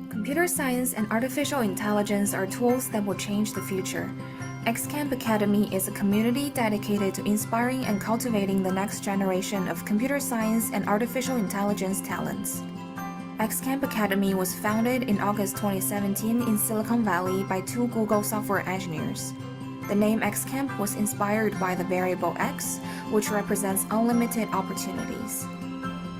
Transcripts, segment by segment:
Computer science and artificial intelligence are tools that will change the future. XCamp Academy is a community dedicated to inspiring and cultivating the next generation of computer science and artificial intelligence talents. XCamp Academy was founded in August 2017 in Silicon Valley by 2 Google software engineers. The name XCamp was inspired by the variable X, which represents unlimited opportunities.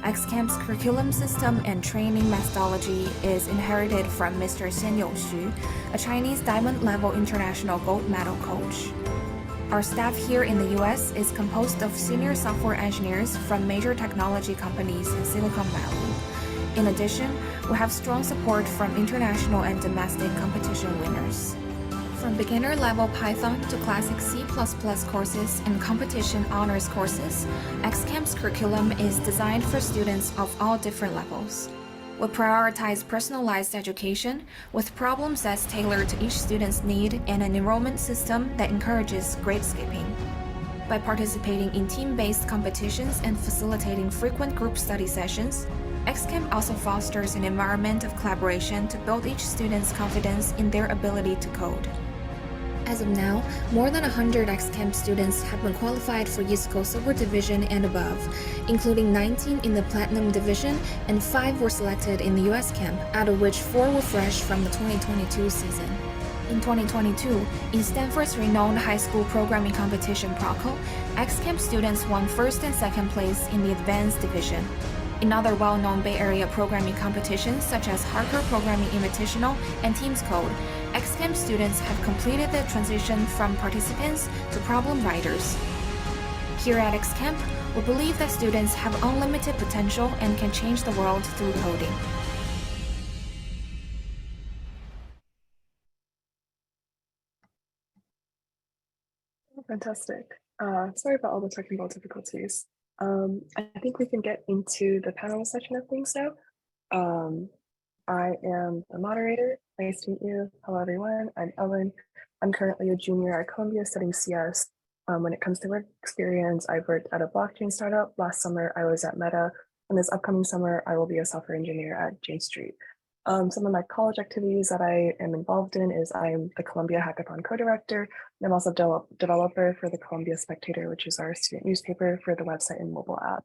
XCamp's curriculum system and training methodology is inherited from Mr. Xianyou Xu, a Chinese diamond-level international gold medal coach. Our staff here in the US is composed of senior software engineers from major technology companies in Silicon Valley. In addition, we have strong support from international and domestic competition winners. From beginner-level Python to classic C++ courses and competition honors courses, XCamp's curriculum is designed for students of all different levels. We prioritize personalized education with problem sets tailored to each student's need and an enrollment system that encourages grade skipping. By participating in team-based competitions and facilitating frequent group study sessions, XCamp also fosters an environment of collaboration to build each student's confidence in their ability to code. As of now, more than 100 XCamp students have been qualified for East Coast Silver Division and above, including 19 in the Platinum Division and 5 were selected in the US camp, out of which 4 were fresh from the 2022 season. In 2022, in Stanford's renowned high school programming competition PROCO, XCamp students won first and second place in the Advanced Division. In other well-known Bay Area programming competitions such as Harker Programming Invitational and Teams Code, XCamp students have completed the transition from participants to problem writers. Here at XCamp, we believe that students have unlimited potential and can change the world through coding. Fantastic. Sorry about all the technical difficulties. I think we can get into the panel section of things now. I am the moderator. Nice to meet you. Hello, everyone. I'm Ellen. I'm currently a junior at Columbia studying CS. When it comes to work experience, I've worked at a blockchain startup. Last summer, I was at Meta. And this upcoming summer, I will be a software engineer at Jane Street. Some of my college activities that I am involved in is I'm the Columbia Hackathon co-director, and I'm also developer for the Columbia Spectator, which is our student newspaper for the website and mobile app.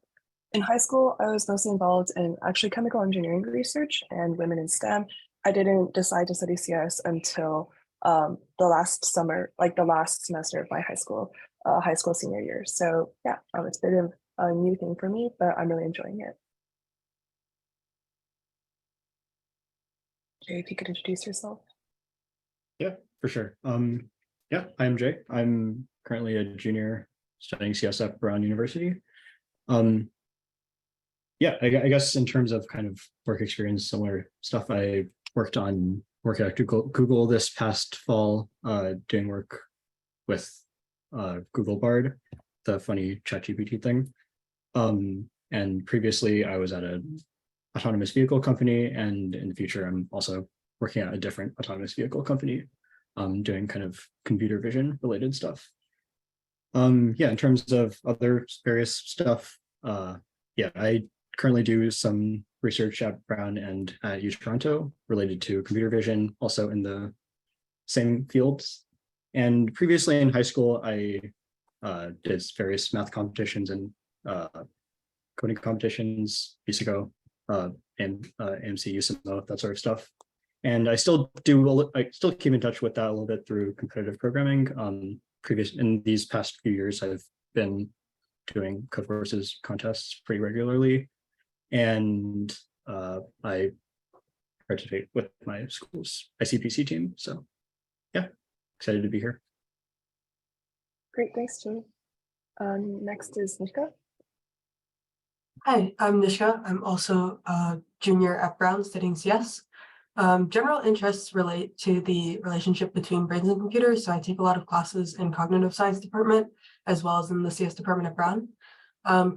In high school, I was mostly involved in actually chemical engineering research and women in STEM. I didn't decide to study CS until the last summer, like the last semester of my high school senior year. So yeah, it's a bit of a new thing for me, but I'm really enjoying it. Jay, if you could introduce yourself. Yeah, for sure. Yeah, I'm Jay. I'm currently a junior studying CS at Brown University. Yeah, I guess in terms of kind of work experience, similar stuff. I worked at Google this past fall, doing work with Google Bard, the funny ChatGPT thing. And previously I was at an autonomous vehicle company, and in the future I'm also working at a different autonomous vehicle company, doing kind of computer vision related stuff. Yeah, in terms of other various stuff, yeah, I currently do some research at Brown and at U Toronto related to computer vision, also in the same fields. And previously in high school, I did various math competitions and coding competitions, BSICO, and AMC, USMO, that sort of stuff. And I still keep in touch with that a little bit through competitive programming. In these past few years, I've been doing code forces contests pretty regularly, and I participate with my school's ICPC team. So yeah, excited to be here. Great, thanks, Jay. Next is Nishka. Hi, I'm Nishka. I'm also a junior at Brown studying CS. General interests relate to the relationship between brains and computers, so I take a lot of classes in cognitive science department as well as in the CS department at Brown.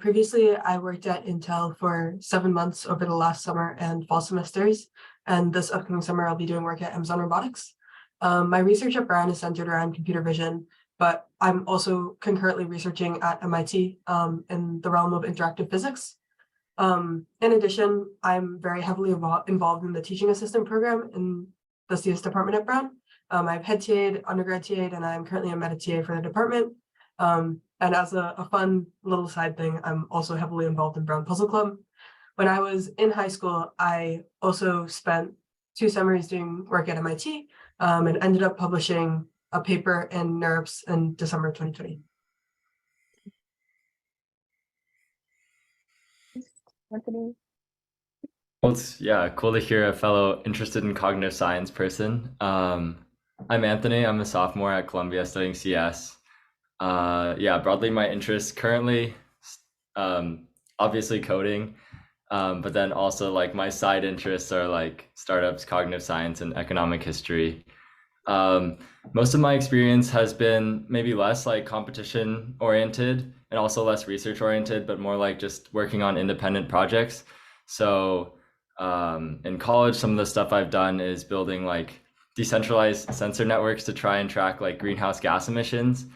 Previously, I worked at Intel for 7 months over the last summer and fall semesters, and this upcoming summer I'll be doing work at Amazon Robotics. My research at Brown is centered around computer vision, but I'm also concurrently researching at MIT in the realm of interactive physics. In addition, I'm very heavily involved in the teaching assistant program in the CS department at Brown. I've head TA'd, undergrad TA'd, and I'm currently a meta TA for the department. And as a fun little side thing, I'm also heavily involved in Brown Puzzle Club. When I was in high school, I also spent 2 summers doing work at MIT, and ended up publishing a paper in NeurIPS in December 2020. Anthony? Well, it's cool to hear a fellow interested in cognitive science person. I'm Anthony. I'm a sophomore at Columbia studying CS. Broadly my interests currently, obviously coding, but then also like my side interests are like startups, cognitive science, and economic history. Most of my experience has been maybe less like competition oriented and also less research oriented, but more like just working on independent projects. So in college, some of the stuff I've done is building like decentralized sensor networks to try and track like greenhouse gas emissions.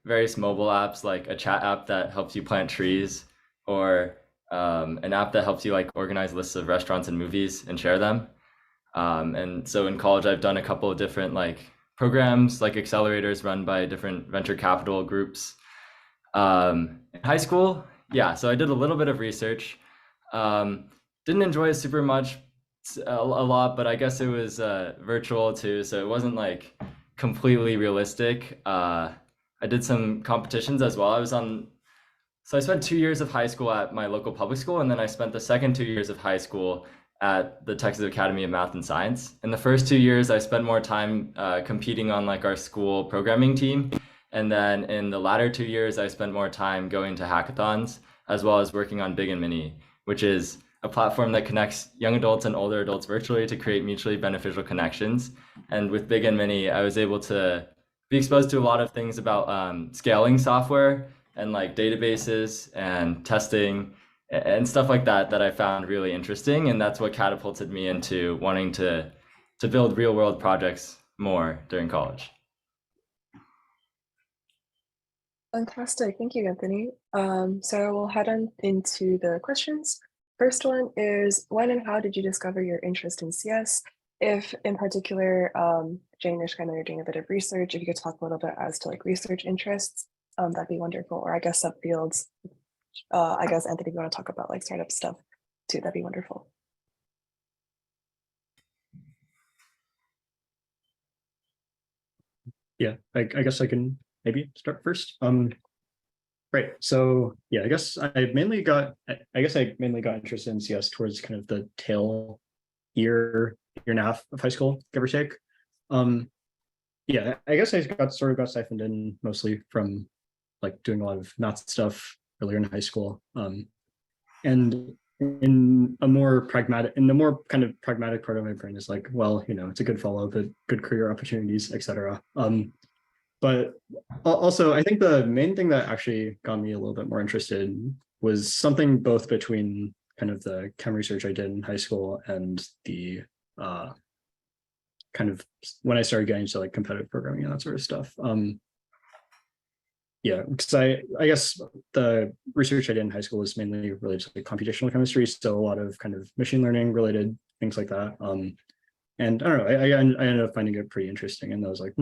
Various mobile apps like a chat app that helps you plant trees, or an app that helps you like organize lists of restaurants and movies and share them. And so in college, I've done a couple of different like programs, like accelerators run by different venture capital groups. In high school, so I did a little bit of research. Didn't enjoy it super much, a lot, but I guess it was virtual too, so it wasn't like completely realistic. I did some competitions as well. So I spent 2 years of high school at my local public school, and then I spent the second 2 years of high school at the Texas Academy of Math and Science. In the first 2 years, I spent more time competing on like our school programming team. And then in the latter 2 years, I spent more time going to hackathons, as well as working on Big and Mini, which is a platform that connects young adults and older adults virtually to create mutually beneficial connections. And with Big and Mini, I was able to be exposed to a lot of things about scaling software and like databases and testing and stuff like that I found really interesting. And that's what catapulted me into wanting to build real world projects more during college. Fantastic. Thank you, Anthony. So we'll head on into the questions. First one is, when and how did you discover your interest in CS? If in particular, Jane, Nishka, I know you're doing a bit of research, if you could talk a little bit as to like research interests, that'd be wonderful. Or I guess subfields. I guess Anthony, if you want to talk about like startup stuff too, that'd be wonderful. Yeah, I guess I can maybe start first. Right. So yeah, I guess I mainly got interested in CS towards kind of the tail year and a half of high school, give or take. Yeah, I guess I got siphoned in mostly from like doing a lot of math stuff earlier in high school. And in the more kind of pragmatic part of my brain is like, well, it's a good follow, but good career opportunities, etc. But also, I think the main thing that actually got me a little bit more interested was something both between kind of the chem research I did in high school and the kind of when I started getting into like competitive programming and that sort of stuff. Yeah, because I guess the research I did in high school was mainly related to like computational chemistry, so a lot of kind of machine learning related things like that. And I don't know, I ended up finding it pretty interesting, and I was like,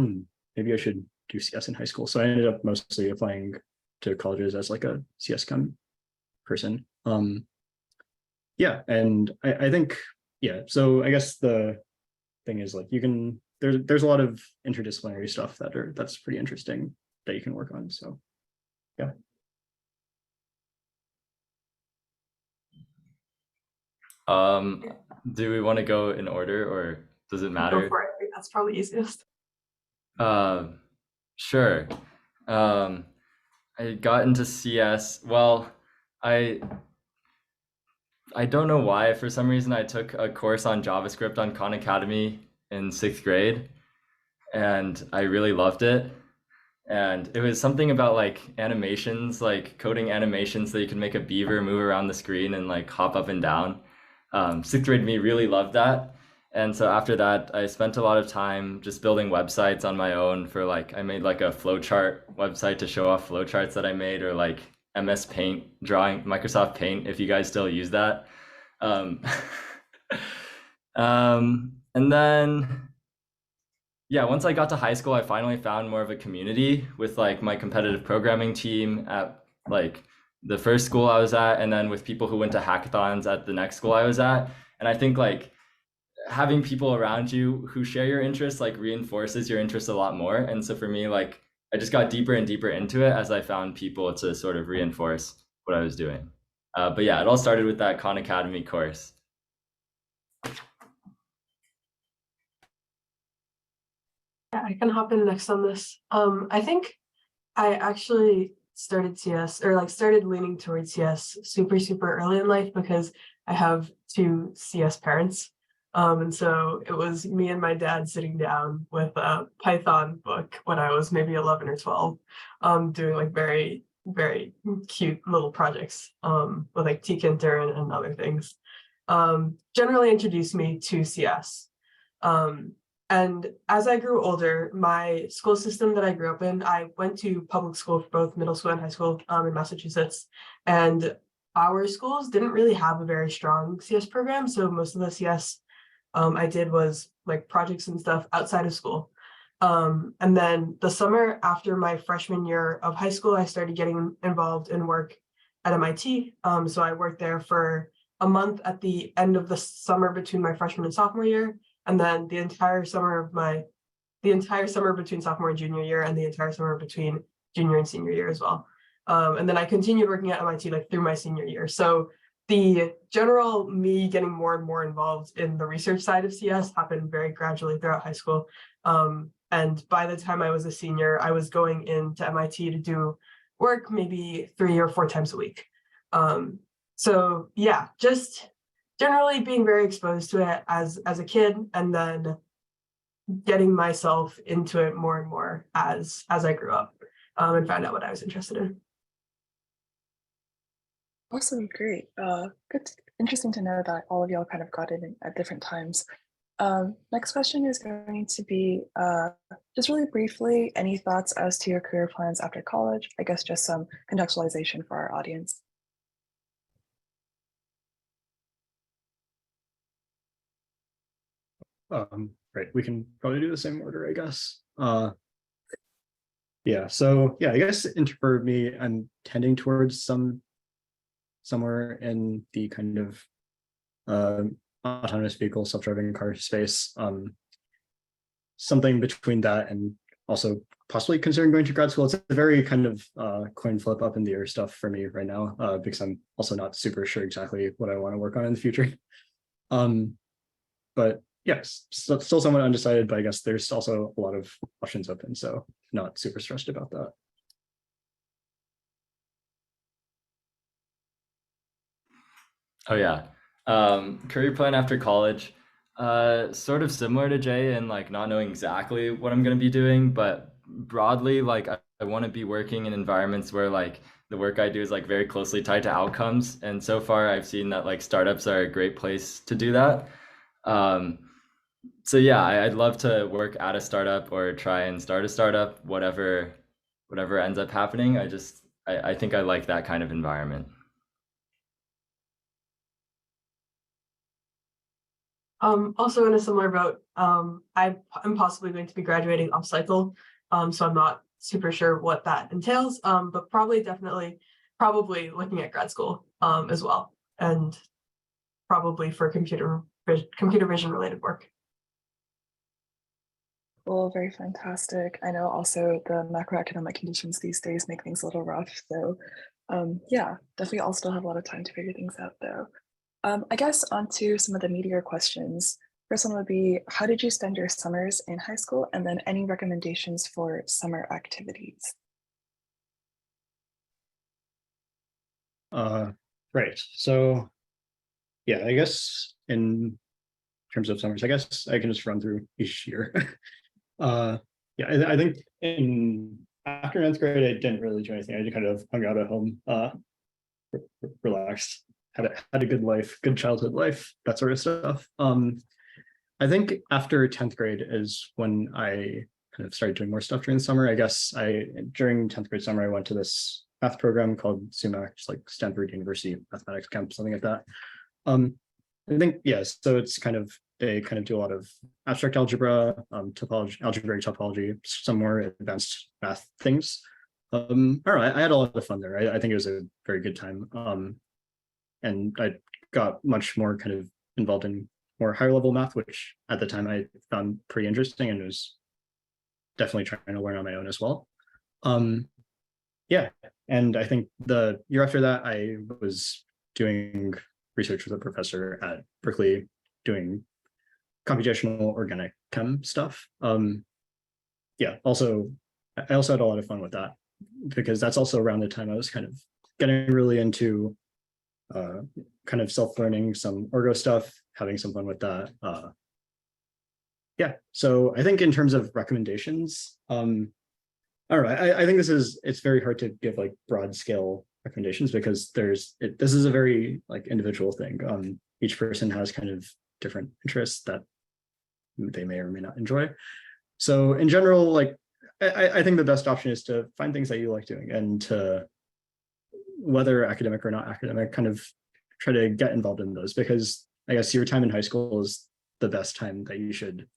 maybe I should do CS in high school. So I ended up mostly applying to colleges as like a CS chem person. Yeah, and I think, so I guess the thing is like there's a lot of interdisciplinary stuff that's pretty interesting that you can work on. So yeah. Do we want to go in order, or does it matter? Go for it. I think that's probably easiest. Sure. I got into CS. Well, I don't know why. For some reason, I took a course on JavaScript on Khan Academy in 6th grade, and I really loved it. And it was something about like animations, like coding animations so you can make a beaver move around the screen and like hop up and down. 6th grade me really loved that. And so after that, I spent a lot of time just building websites on my own for like, I made like a flowchart website to show off flowcharts that I made, or like MS Paint drawing, Microsoft Paint, if you guys still use that. And then, yeah, once I got to high school, I finally found more of a community with like my competitive programming team at like the first school I was at, and then with people who went to hackathons at the next school I was at. And I think like having people around you who share your interests like reinforces your interests a lot more. And so for me, like I just got deeper and deeper into it as I found people to sort of reinforce what I was doing. But yeah, it all started with that Khan Academy course. Yeah, I can hop in next on this. I think I actually started CS or like started leaning towards CS super early in life because I have two CS parents. And so it was me and my dad sitting down with a Python book when I was maybe 11 or 12, doing like very cute little projects with like Intern and other things. Generally introduced me to CS. And as I grew older, my school system that I grew up in, I went to public school for both middle school and high school in Massachusetts. And our schools didn't really have a very strong CS program. So most of the CS I did was like projects and stuff outside of school. And then the summer after my freshman year of high school, I started getting involved in work at MIT. So I worked there for a month at the end of the summer between my freshman and sophomore year. And then the entire summer between sophomore and junior year, and the entire summer between junior and senior year as well. And then I continued working at MIT like through my senior year. So the general me getting more and more involved in the research side of CS happened very gradually throughout high school. And by the time I was a senior, I was going into MIT to do work maybe 3 or 4 times a week. So yeah, just generally being very exposed to it as a kid, and then getting myself into it more and more as I grew up and found out what I was interested in. Awesome, great. Good, interesting to know that all of y'all kind of got in at different times. Next question is going to be just really briefly, any thoughts as to your career plans after college? I guess just some contextualization for our audience. Right, we can probably do the same order, I guess. Yeah, so yeah, I guess for me, I'm tending towards somewhere in the kind of autonomous vehicle, self-driving car space. Something between that and also possibly considering going to grad school. It's a very kind of coin flip up in the air stuff for me right now, because I'm also not super sure exactly what I want to work on in the future. But yes, still somewhat undecided, but I guess there's also a lot of options open, so not super stressed about that. Oh yeah, career plan after college, sort of similar to Jay and like not knowing exactly what I'm going to be doing, but broadly, like I want to be working in environments where like the work I do is like very closely tied to outcomes. And so far I've seen that like startups are a great place to do that. So yeah, I'd love to work at a startup or try and start a startup, whatever ends up happening. I think I like that kind of environment. Also in a similar boat, I'm possibly going to be graduating off cycle, so I'm not super sure what that entails, but probably looking at grad school as well, and probably for computer vision related work. Well, very fantastic. I know also the macroeconomic conditions these days make things a little rough. So yeah, definitely all still have a lot of time to figure things out though. I guess onto some of the meatier questions. First one would be, how did you spend your summers in high school? And then any recommendations for summer activities? Right, so yeah, I guess in terms of summers, I guess I can just run through each year. Yeah, I think after 9th grade, I didn't really do anything. I just kind of hung out at home, relaxed, had a good life, good childhood life, that sort of stuff. I think after 10th grade is when I kind of started doing more stuff during the summer. I guess during 10th grade summer, I went to this math program called SUMAC, just like Stanford University Mathematics Camp, something like that. I think, yes, so it's kind of, they kind of do a lot of abstract algebra, topology, algebraic topology, some more advanced math things. I don't know, I had a lot of fun there. I think it was a very good time. And I got much more kind of involved in more higher level math, which at the time I found pretty interesting and was definitely trying to learn on my own as well. Yeah, and I think the year after that, I was doing research with a professor at Berkeley doing computational organic chem stuff. Yeah, also, I also had a lot of fun with that because that's also around the time I was kind of getting really into kind of self-learning some orgo stuff, having some fun with that. Yeah, so I think in terms of recommendations, I don't know, I think it's very hard to give like broad scale recommendations because this is a very like individual thing. Each person has kind of different interests that they may or may not enjoy. So in general, like I think the best option is to find things that you like doing and to, whether academic or not academic, kind of try to get involved in those, because I guess your time in high school is the best time that you should,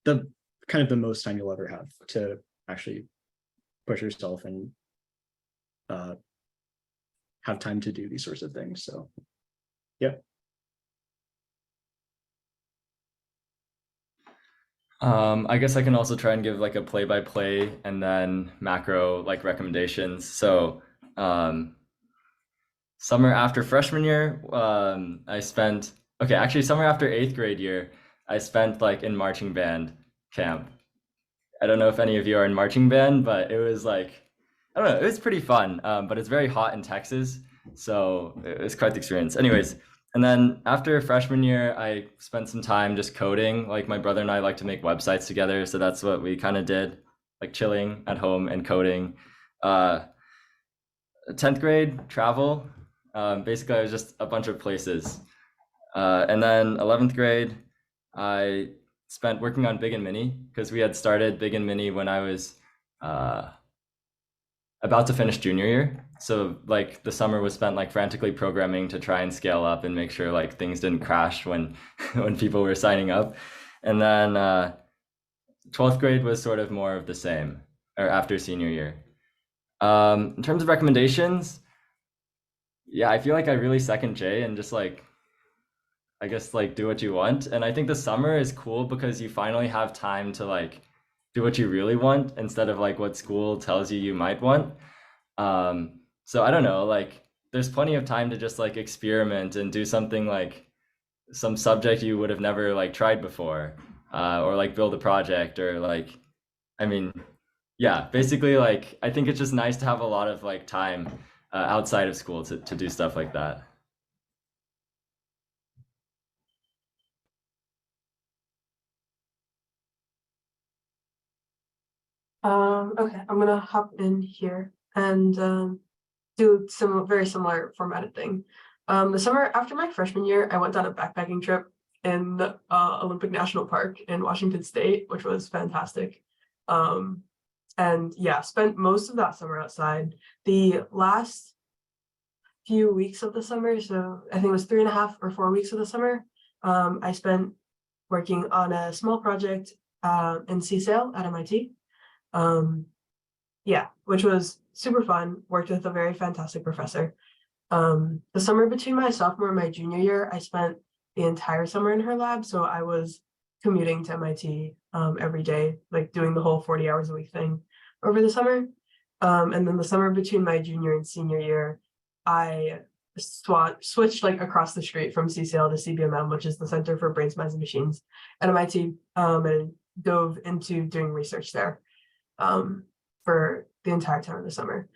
the kind of the most time you'll ever have to actually push yourself and have time to do these sorts of things. So yeah. I guess I can also try and give like a play-by-play and then macro like recommendations. So summer after freshman year, I spent, okay, actually summer after 8th grade year, I spent like in marching band camp. I don't know if any of you are in marching band, but it was like, I don't know, it was pretty fun, but it's very hot in Texas. So it was quite the experience. Anyways, and then after freshman year, I spent some time just coding. Like my brother and I like to make websites together. So that's what we kind of did, like chilling at home and coding. 10th grade, travel. Basically, I was just a bunch of places. And then 11th grade, I spent working on Big and Mini because we had started Big and Mini when I was about to finish junior year. So like the summer was spent like frantically programming to try and scale up and make sure like things didn't crash when when people were signing up. And then 12th grade was sort of more of the same, or after senior year. In terms of recommendations, yeah, I feel like I really second Jay and just like, I guess like do what you want. And I think the summer is cool because you finally have time to like do what you really want instead of like what school tells you might want. So I don't know, like there's plenty of time to just like experiment and do something like some subject you would have never like tried before, or like build a project or like, I mean, yeah, basically like I think it's just nice to have a lot of like time outside of school to do stuff like that. Okay, I'm gonna hop in here and do some very similar formatted thing. The summer after my freshman year, I went on a backpacking trip in the Olympic National Park in Washington State, which was fantastic. And yeah, spent most of that summer outside. The last few weeks of the summer, so I think it was 3.5 or 4 weeks of the summer, I spent working on a small project in CSAIL at MIT. Yeah, which was super fun, worked with a very fantastic professor. The summer between my sophomore and my junior year, I spent the entire summer in her lab. So I was commuting to MIT every day, like doing the whole 40 hours a week thing over the summer. And then the summer between my junior and senior year, I switched like across the street from CCL to CBMM, which is the Center for Brains, Minds, and Machines at MIT, and dove into doing research there for the entire time of the summer.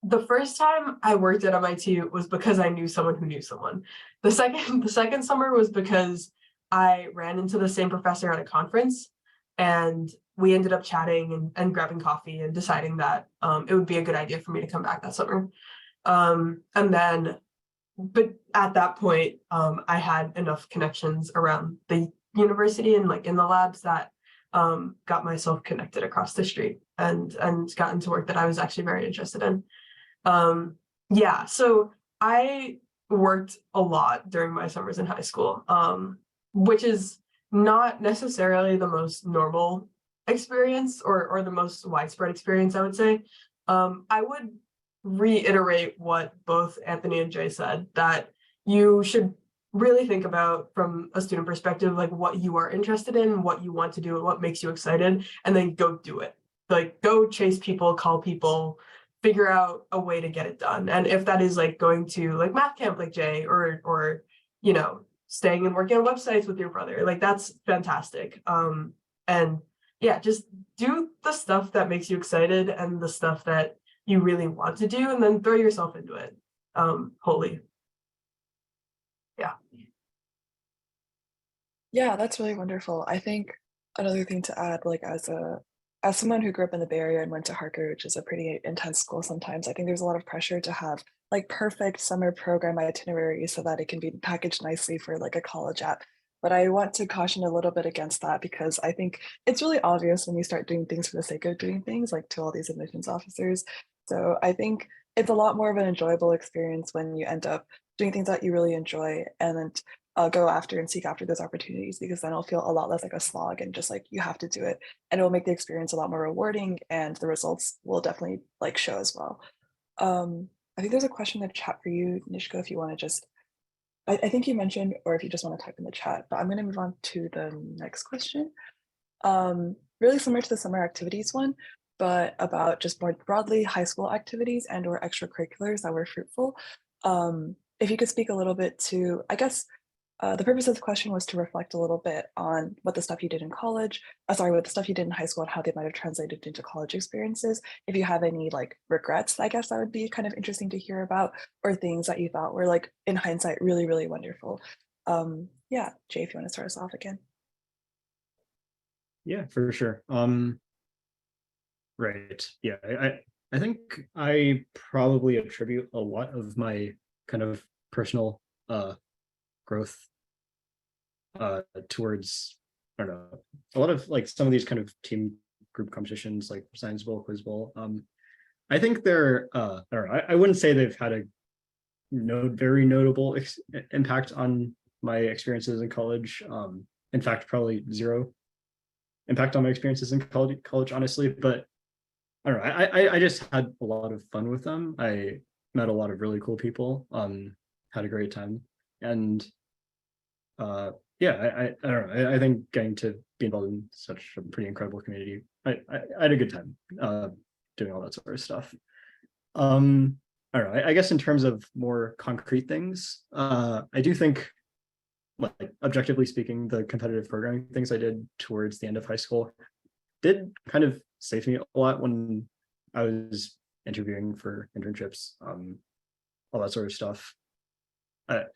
The first time I worked at MIT was because I knew someone who knew someone. The second summer was because I ran into the same professor at a conference, and we ended up chatting and grabbing coffee and deciding that it would be a good idea for me to come back that summer. But at that point, I had enough connections around the university and like in the labs that got myself connected across the street and got into work that I was actually very interested in. Yeah, so I worked a lot during my summers in high school, which is not necessarily the most normal experience or the most widespread experience, I would say. I would reiterate what both Anthony and Jay said, that you should really think about from a student perspective, like what you are interested in, what you want to do, and what makes you excited, and then go do it. Like go chase people, call people, figure out a way to get it done. And if that is like going to like math camp like Jay, or you know, staying and working on websites with your brother, like that's fantastic. And yeah, just do the stuff that makes you excited and the stuff that you really want to do, and then throw yourself into it wholly. Yeah, that's really wonderful. I think another thing to add, like as someone who grew up in the Bay Area and went to Harker, which is a pretty intense school sometimes, I think there's a lot of pressure to have like perfect summer program itinerary so that it can be packaged nicely for like a college app. But I want to caution a little bit against that, because I think it's really obvious when you start doing things for the sake of doing things, like to all these admissions officers. So I think it's a lot more of an enjoyable experience when you end up doing things that you really enjoy, and then go after and seek after those opportunities, because then it'll feel a lot less like a slog and just like you have to do it, and it will make the experience a lot more rewarding, and the results will definitely like show as well. I think there's a question in the chat for you, Nishka, if you want to just, I think you mentioned, or if you just want to type in the chat, but I'm going to move on to the next question. Really similar to the summer activities one, but about just more broadly high school activities and or extracurriculars that were fruitful. If you could speak a little bit to, I guess, the purpose of the question was to reflect a little bit on what the stuff you did in college, what the stuff you did in high school and how they might have translated into college experiences. If you have any like regrets, I guess that would be kind of interesting to hear about, or things that you thought were like in hindsight really, really wonderful. Yeah, Jay, if you want to start us off again. Yeah, for sure. Right. Yeah, I think I probably attribute a lot of my kind of personal growth towards, I don't know, a lot of like some of these kind of team group competitions like Science Bowl, Quiz Bowl. I think they're I don't know, I wouldn't say they've had a very notable impact on my experiences in college. In fact, probably zero impact on my experiences in college, honestly. But I don't know, I just had a lot of fun with them. I met a lot of really cool people, had a great time. And yeah, I don't know, I think getting to be involved in such a pretty incredible community, I had a good time doing all that sort of stuff. I don't know, I guess in terms of more concrete things, I do think, like objectively speaking, the competitive programming things I did towards the end of high school did kind of save me a lot when I was interviewing for internships, all that sort of stuff. I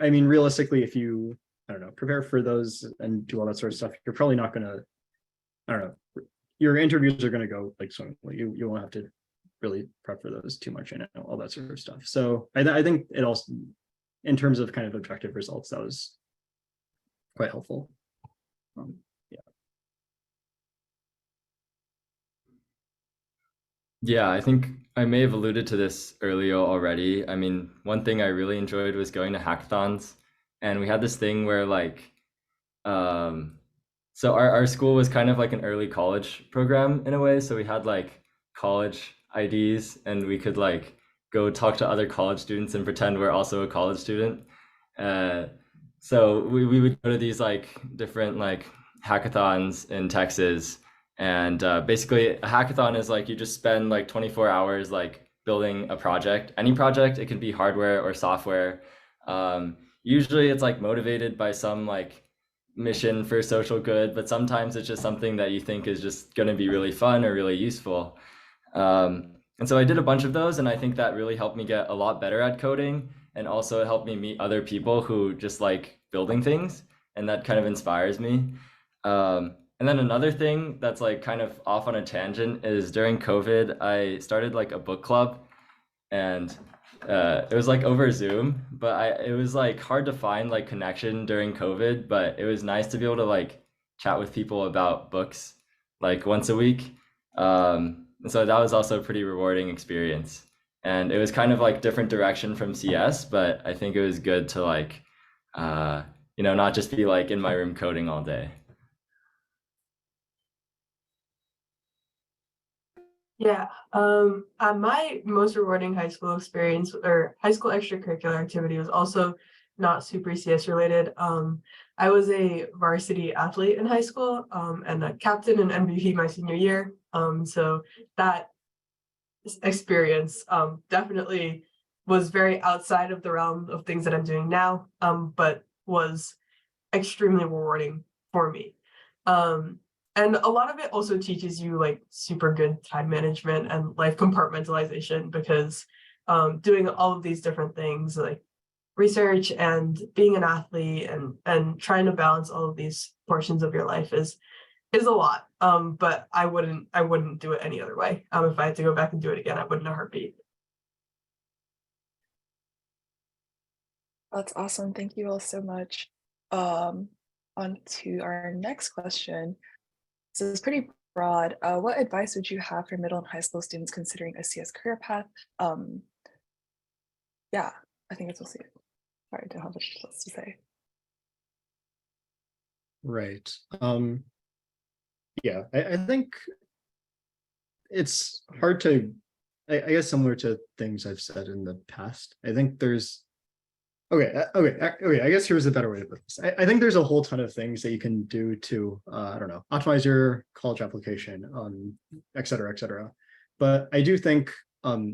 mean, realistically, if you, I don't know, prepare for those and do all that sort of stuff, you're probably not gonna, I don't know, your interviews are gonna go like swimmingly. You won't have to really prep for those too much and all that sort of stuff. So I think it also, in terms of kind of objective results, that was quite helpful. Yeah. Yeah, I think I may have alluded to this earlier already. I mean, one thing I really enjoyed was going to hackathons, and we had this thing where like, so our school was kind of like an early college program in a way. So we had like college IDs, and we could like go talk to other college students and pretend we're also a college student. So we would go to these like different like hackathons in Texas. And basically a hackathon is like you just spend like 24 hours like building a project, any project. It can be hardware or software. Usually it's like motivated by some like mission for social good, but sometimes it's just something that you think is just going to be really fun or really useful. And so I did a bunch of those, and I think that really helped me get a lot better at coding, and also it helped me meet other people who just like building things, and that kind of inspires me. And then another thing that's like kind of off on a tangent is during COVID, I started like a book club, and it was like over Zoom, but it was like hard to find like connection during COVID, but it was nice to be able to like chat with people about books like once a week. So that was also a pretty rewarding experience. And it was kind of like different direction from CS, but I think it was good to like, not just be like in my room coding all day. Yeah, my most rewarding high school experience or high school extracurricular activity was also not super CS related. I was a varsity athlete in high school, and a captain and MVP my senior year. So that experience definitely was very outside of the realm of things that I'm doing now, but was extremely rewarding for me. And a lot of it also teaches you like super good time management and life compartmentalization, because doing all of these different things like research and being an athlete and trying to balance all of these portions of your life is a lot. But I wouldn't do it any other way. If I had to go back and do it again, I wouldn't in a heartbeat. That's awesome. Thank you all so much. On to our next question. So it's pretty broad. What advice would you have for middle and high school students considering a CS career path? Yeah, I think that's mostly it. Sorry, I don't have much else to say. Right. Yeah, I think it's hard to, I guess similar to things I've said in the past. I think there's, okay, I guess here's a better way to put this. I think there's a whole ton of things that you can do to, I don't know, optimize your college application, et cetera, et cetera. But I do think, I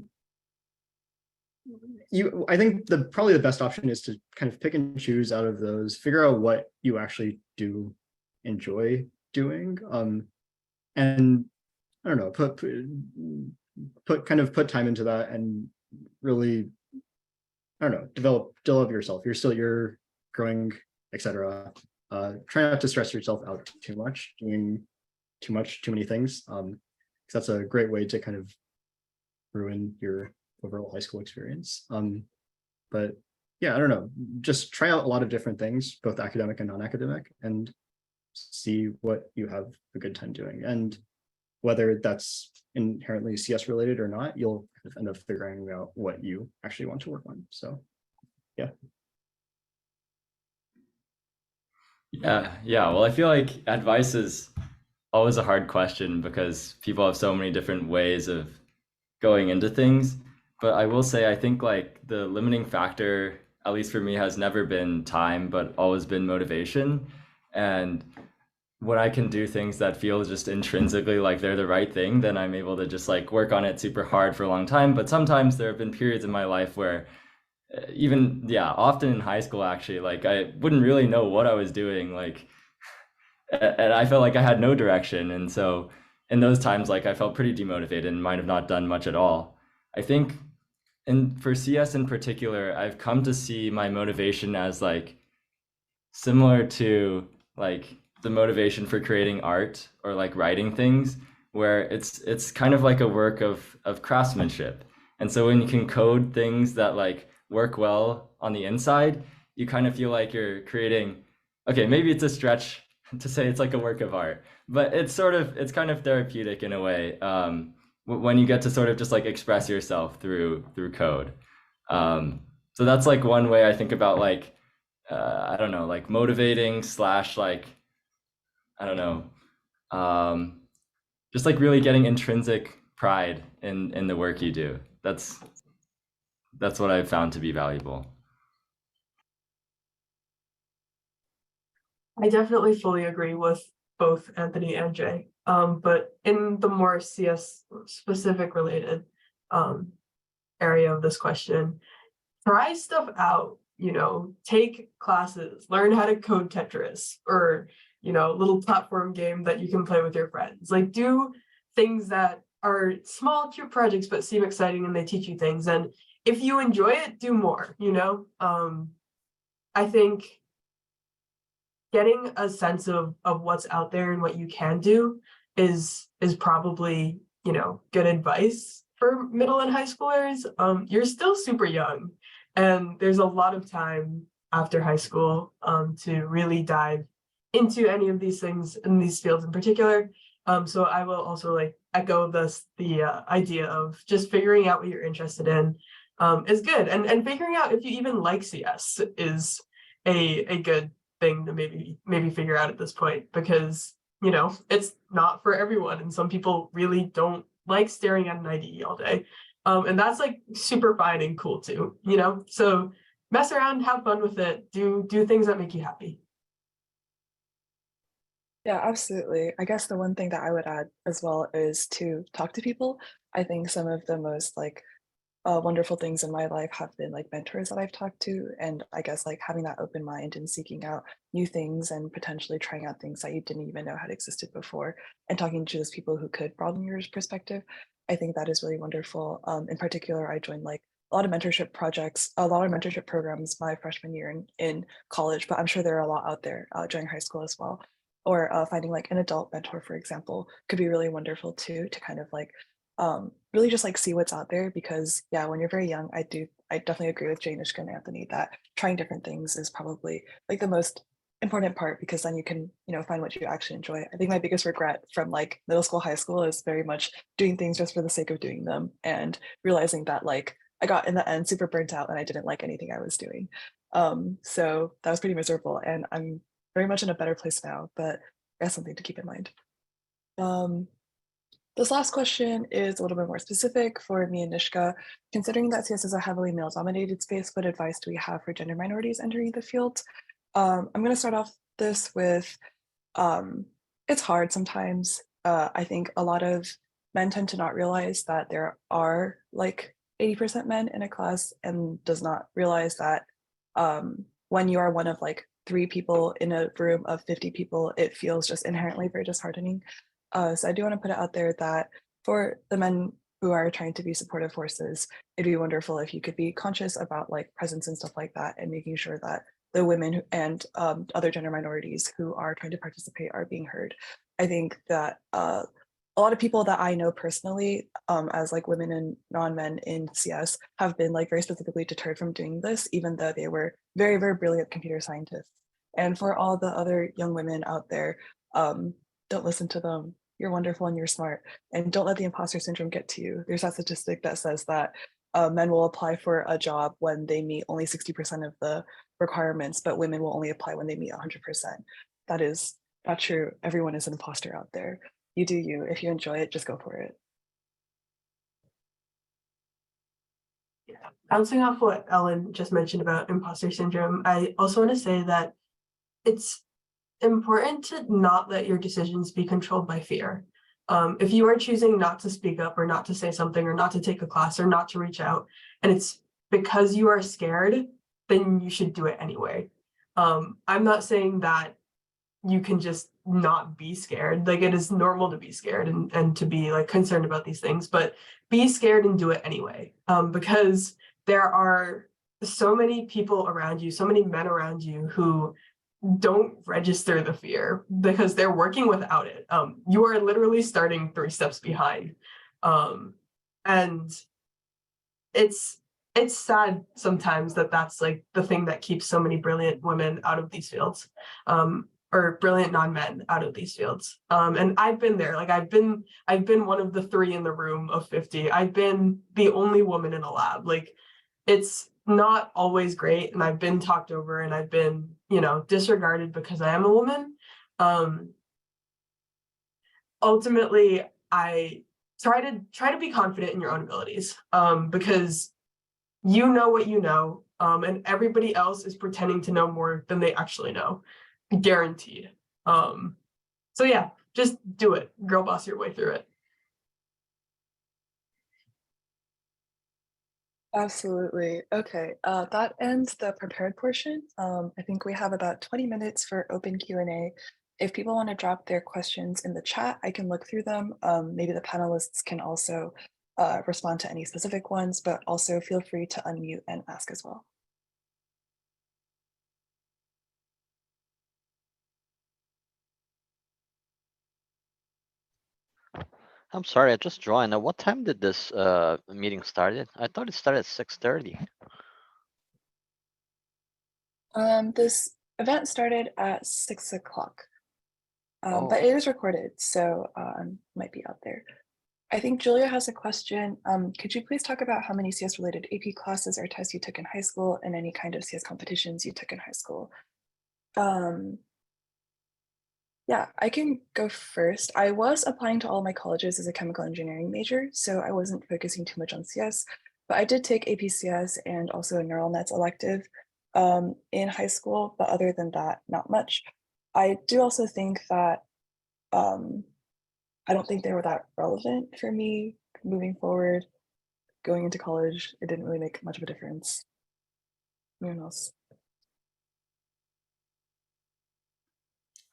think probably the best option is to kind of pick and choose out of those, figure out what you actually do enjoy doing, and I don't know, put time into that and really, I don't know, develop yourself. You're growing, etc. Try not to stress yourself out too much, doing too many things, because that's a great way to kind of ruin your overall high school experience. But yeah, I don't know, just try out a lot of different things, both academic and non-academic, and see what you have a good time doing. And whether that's inherently CS related or not, you'll end up figuring out what you actually want to work on. So yeah. Yeah. Well, I feel like advice is always a hard question because people have so many different ways of going into things. But I will say, I think like the limiting factor, at least for me, has never been time, but always been motivation. And when I can do things that feel just intrinsically like they're the right thing, then I'm able to just like work on it super hard for a long time. But sometimes there have been periods in my life where often in high school, actually, like I wouldn't really know what I was doing, like, and I felt like I had no direction. And so in those times, like I felt pretty demotivated and might have not done much at all. I think, and for CS in particular, I've come to see my motivation as like similar to like the motivation for creating art or like writing things, where it's kind of like a work of craftsmanship. And so when you can code things that like work well on the inside, you kind of feel like you're creating, okay, maybe it's a stretch to say it's like a work of art, but it's kind of therapeutic in a way, when you get to sort of just like express yourself through code. So that's like one way I think about like, I don't know, like motivating / like, I don't know, just like really getting intrinsic pride in the work you do. That's what I've found to be valuable. I definitely fully agree with both Anthony and Jay. But in the more CS specific related area of this question, try stuff out, take classes, learn how to code Tetris, or little platform game that you can play with your friends. Like do things that are small, cute projects but seem exciting and they teach you things. And if you enjoy it, do more, I think getting a sense of what's out there and what you can do is probably, good advice for middle and high schoolers. You're still super young and there's a lot of time after high school to really dive into any of these things in these fields in particular. So I will also like echo the idea of just figuring out what you're interested in is good, and figuring out if you even like CS is a good thing to maybe figure out at this point, because you know it's not for everyone, and some people really don't like staring at an IDE all day, and that's like super fine and cool too, you know. So mess around, have fun with it, do things that make you happy. Yeah, absolutely. I guess the one thing that I would add as well is to talk to people. I think some of the most like wonderful things in my life have been like mentors that I've talked to, and I guess like having that open mind and seeking out new things and potentially trying out things that you didn't even know had existed before, and talking to those people who could broaden your perspective. I think that is really wonderful. In particular, I joined like a lot of mentorship projects, a lot of mentorship programs my freshman year in college, but I'm sure there are a lot out there during high school as well. Or finding like an adult mentor, for example, could be really wonderful too, to kind of like really just like see what's out there, because yeah, when you're very young, I definitely agree with Jay, Nishka, and Anthony that trying different things is probably like the most important part, because then you can, you know, find what you actually enjoy. I think my biggest regret from like middle school, high school is very much doing things just for the sake of doing them, and realizing that like I got in the end super burnt out and I didn't like anything I was doing. So that was pretty miserable, and I'm very much in a better place now, but that's something to keep in mind. This last question is a little bit more specific for me and Nishka. Considering that CS is a heavily male-dominated space, what advice do we have for gender minorities entering the field? I'm going to start off this with, it's hard sometimes. I think a lot of men tend to not realize that there are like 80% men in a class, and does not realize that when you are one of like 3 people in a room of 50 people, it feels just inherently very disheartening. So I do want to put it out there that for the men who are trying to be supportive forces, it'd be wonderful if you could be conscious about like presence and stuff like that, and making sure that the women and other gender minorities who are trying to participate are being heard. I think that a lot of people that I know personally, as like women and non-men in CS, have been like very specifically deterred from doing this, even though they were very, very brilliant computer scientists. And for all the other young women out there, don't listen to them. You're wonderful and you're smart. And don't let the imposter syndrome get to you. There's that statistic that says that men will apply for a job when they meet only 60% of the requirements, but women will only apply when they meet 100%. That is not true. Everyone is an imposter out there. You do you. If you enjoy it, just go for it. Yeah. Bouncing off what Ellen just mentioned about imposter syndrome, I also want to say that it's important to not let your decisions be controlled by fear. If you are choosing not to speak up, or not to say something, or not to take a class, or not to reach out, and it's because you are scared, then you should do it anyway. I'm not saying that you can just not be scared. Like, it is normal to be scared and to be like concerned about these things, but be scared and do it anyway. Because there are so many people around you, so many men around you who don't register the fear because they're working without it. You are literally starting 3 steps behind. And it's sad sometimes that that's like the thing that keeps so many brilliant women out of these fields, or brilliant non-men out of these fields. And I've been there. Like, I've been one of the 3 in the room of 50. I've been the only woman in a lab. Like, it's not always great, and I've been talked over, and I've been, you know, disregarded because I am a woman. Ultimately, I try to be confident in your own abilities, because you know what you know, and everybody else is pretending to know more than they actually know, guaranteed. So yeah, just do it. Girl boss your way through it. Absolutely. Okay, that ends the prepared portion. I think we have about 20 minutes for open Q&A. If people want to drop their questions in the chat, I can look through them. Maybe the panelists can also respond to any specific ones, but also feel free to unmute and ask as well. I'm sorry, I just joined. At what time did this meeting started? I thought it started at 6:30. This event started at 6 o'clock. Oh. But it is recorded, so might be out there. I think Julia has a question. Could you please talk about how many CS related AP classes or tests you took in high school and any kind of CS competitions you took in high school? Yeah, I can go first. I was applying to all my colleges as a chemical engineering major, so I wasn't focusing too much on CS, but I did take AP CS and also a neural nets elective in high school, but other than that, not much. I do also think that I don't think they were that relevant for me moving forward. Going into college, it didn't really make much of a difference. Anyone else?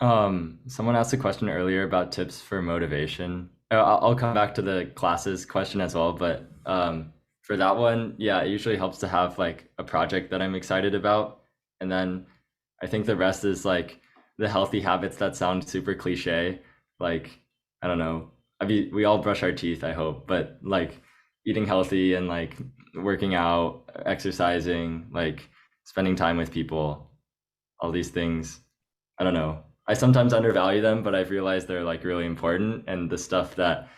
Someone asked a question earlier about tips for motivation. I'll come back to the classes question as well, but for that one, yeah, it usually helps to have like a project that I'm excited about. And then I think the rest is like the healthy habits that sound super cliche. Like, I don't know. I mean, we all brush our teeth, I hope, but like eating healthy and like working out, exercising, like spending time with people, all these things. I don't know. I sometimes undervalue them, but I've realized they're like really important, and the stuff that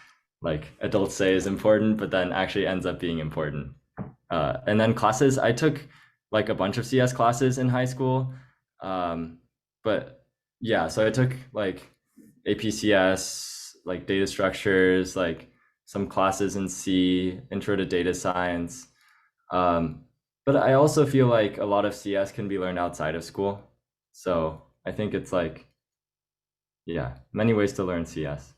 like adults say is important, but then actually ends up being important. And then classes, I took like a bunch of CS classes in high school. But yeah, so I took like APCS, like data structures, like some classes in C, intro to data science. But I also feel like a lot of CS can be learned outside of school. So I think it's like, yeah, many ways to learn CS.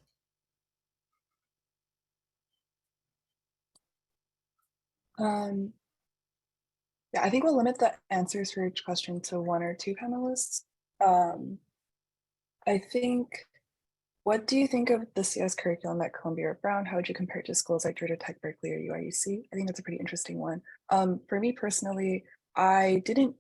Yeah, I think we'll limit the answers for each question to 1 or 2 panelists. I think, what do you think of the CS curriculum at Columbia or Brown? How would you compare it to schools like Georgia Tech, Berkeley, or UIUC? I think that's a pretty interesting one. For me personally, I didn't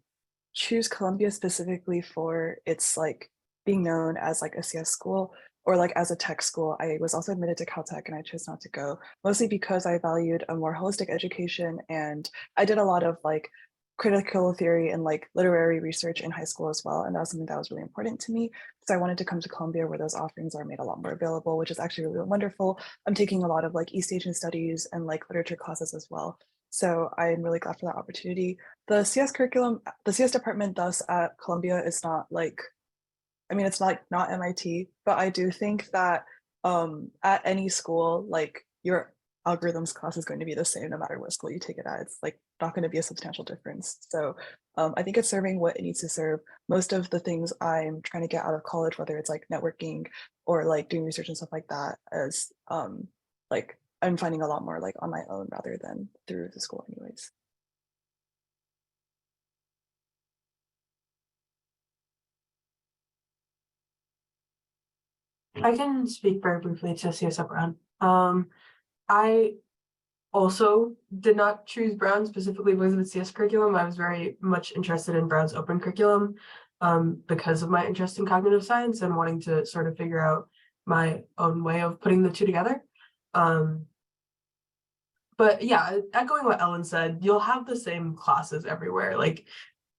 choose Columbia specifically for its like being known as like a CS school or like as a tech school. I was also admitted to Caltech and I chose not to go, mostly because I valued a more holistic education, and I did a lot of like critical theory and like literary research in high school as well, and that was something that was really important to me. So I wanted to come to Columbia where those offerings are made a lot more available, which is actually really wonderful. I'm taking a lot of like East Asian studies and like literature classes as well. So I'm really glad for that opportunity. The CS curriculum, the CS department thus at Columbia is not like, I mean, it's not MIT, but I do think that at any school, like your algorithms class is going to be the same no matter what school you take it at. It's like not going to be a substantial difference. So I think it's serving what it needs to serve. Most of the things I'm trying to get out of college, whether it's like networking or like doing research and stuff like that, as like I'm finding a lot more like on my own rather than through the school anyways. I can speak very briefly to CS at Brown. I also did not choose Brown specifically because of its CS curriculum. I was very much interested in Brown's open curriculum because of my interest in cognitive science and wanting to sort of figure out my own way of putting the two together. But yeah, echoing what Ellen said, you'll have the same classes everywhere. Like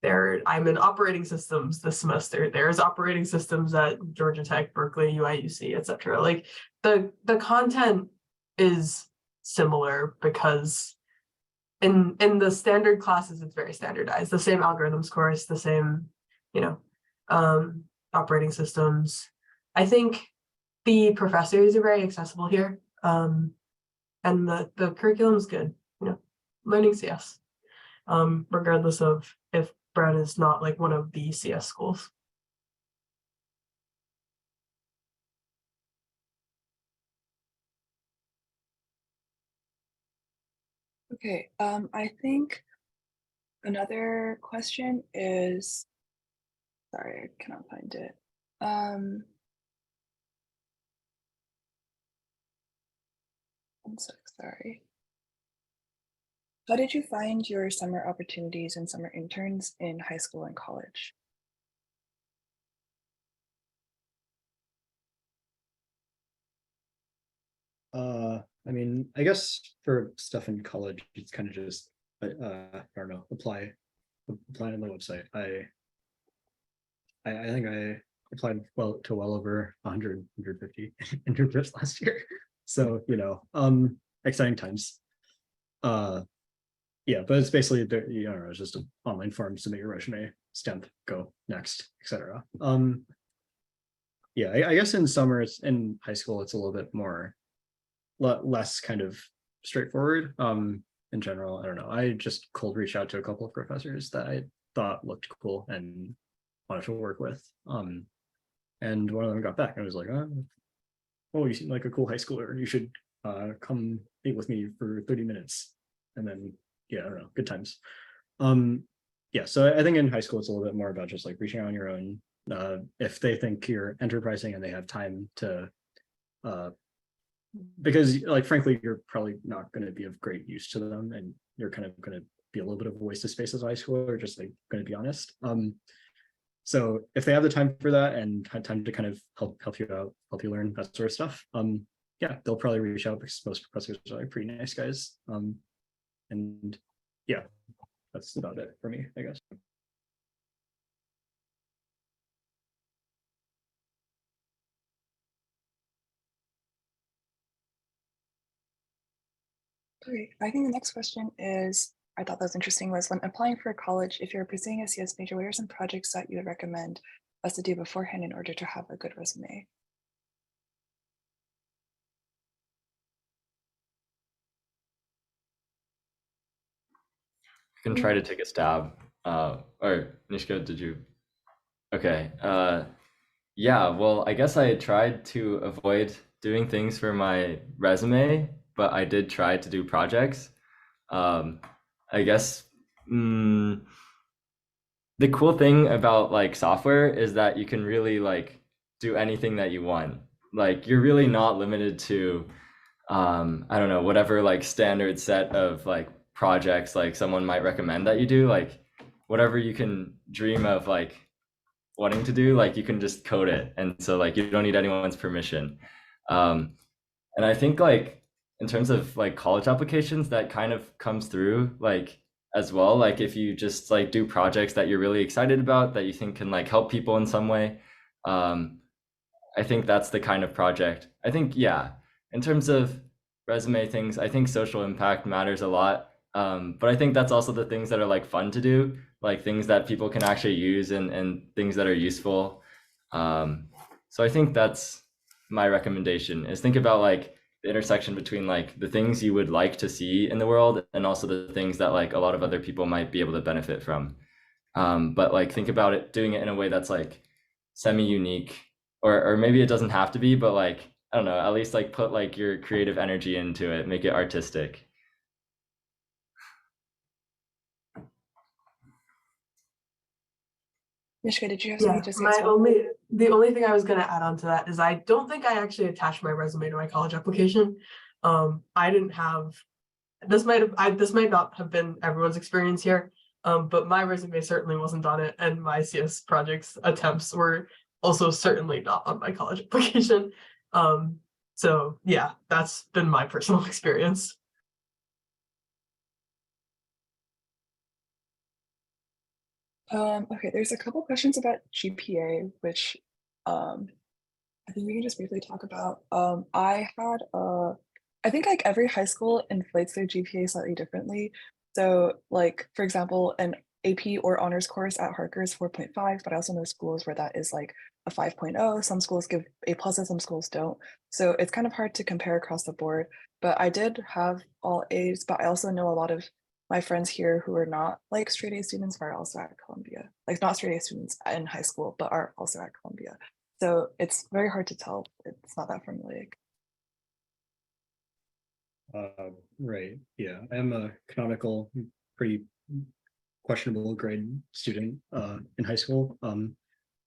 I'm in operating systems this semester. There's operating systems at Georgia Tech, Berkeley, UIUC, etc. Like the content is similar because in the standard classes, it's very standardized. The same algorithms course, the same, operating systems. I think the professors are very accessible here. And the curriculum is good, learning CS, regardless of if Brown is not like one of the CS schools. Okay, I think another question is, sorry, I cannot find it. I'm so sorry. How did you find your summer opportunities and summer interns in high school and college? I mean, I guess for stuff in college, it's kind of just, I don't know, apply on the website. I think I applied well over 100, 150 internships last year. So, exciting times. Yeah, but it's basically, it's just an online form, submit your resume, stamp, go, next, etc. Yeah, I guess in summer, in high school, it's a little bit more, less kind of straightforward. In general, I don't know. I just cold reached out to a couple of professors that I thought looked cool and wanted to work with. And one of them got back and was like, oh, you seem like a cool high schooler. You should come meet with me for 30 minutes. And then, yeah, I don't know, good times. Yeah, so I think in high school, it's a little bit more about just like reaching out on your own. If they think you're enterprising and they have time to, because like, frankly, you're probably not going to be of great use to them, and you're kind of going to be a little bit of a waste of space as a high schooler, just like going to be honest. So if they have the time for that and had time to kind of help you out, help you learn that sort of stuff, yeah, they'll probably reach out because most professors are like pretty nice guys. And yeah, that's about it for me, I guess. Okay, I think the next question is, I thought that was interesting, was when applying for college, if you're pursuing a CS major, what are some projects that you would recommend us to do beforehand in order to have a good resume? I can try to take a stab. Or Nishka, did you? Okay. Yeah, well, I guess I tried to avoid doing things for my resume, but I did try to do projects. I guess the cool thing about like software is that you can really like do anything that you want. Like you're really not limited to I don't know, whatever like standard set of like projects like someone might recommend that you do, like whatever you can dream of like wanting to do, like you can just code it, and so like you don't need anyone's permission. And I think like in terms of like college applications, that kind of comes through like as well. Like if you just like do projects that you're really excited about that you think can like help people in some way, I think that's the kind of project. I think, yeah, in terms of resume things, I think social impact matters a lot. But I think that's also the things that are like fun to do, like things that people can actually use and things that are useful. So I think that's my recommendation, is think about like the intersection between like the things you would like to see in the world and also the things that like a lot of other people might be able to benefit from. But like think about it, doing it in a way that's like semi-unique, or maybe it doesn't have to be, but like, I don't know, at least like put like your creative energy into it, make it artistic. Nishka, did you have something Yeah, to say? as well? the only thing I was going to add on to that is I don't think I actually attached my resume to my college application. I didn't have, this might not have been everyone's experience here, but my resume certainly wasn't on it, and my CS projects attempts were also certainly not on my college application. So yeah, that's been my personal experience. Okay, there's a couple questions about GPA, which I think we can just briefly talk about. I think like every high school inflates their GPA slightly differently. So like, for example, an AP or honors course at Harker is 4.5, but I also know schools where that is like a 5.0. Some schools give A+, some schools don't. So it's kind of hard to compare across the board. But I did have all A's, but I also know a lot of my friends here who are not like straight A students are also at Columbia, like not straight A students in high school, but are also at Columbia. So it's very hard to tell. It's not that formulaic. Right. Yeah, I am a canonical, pretty questionable grade student in high school. I don't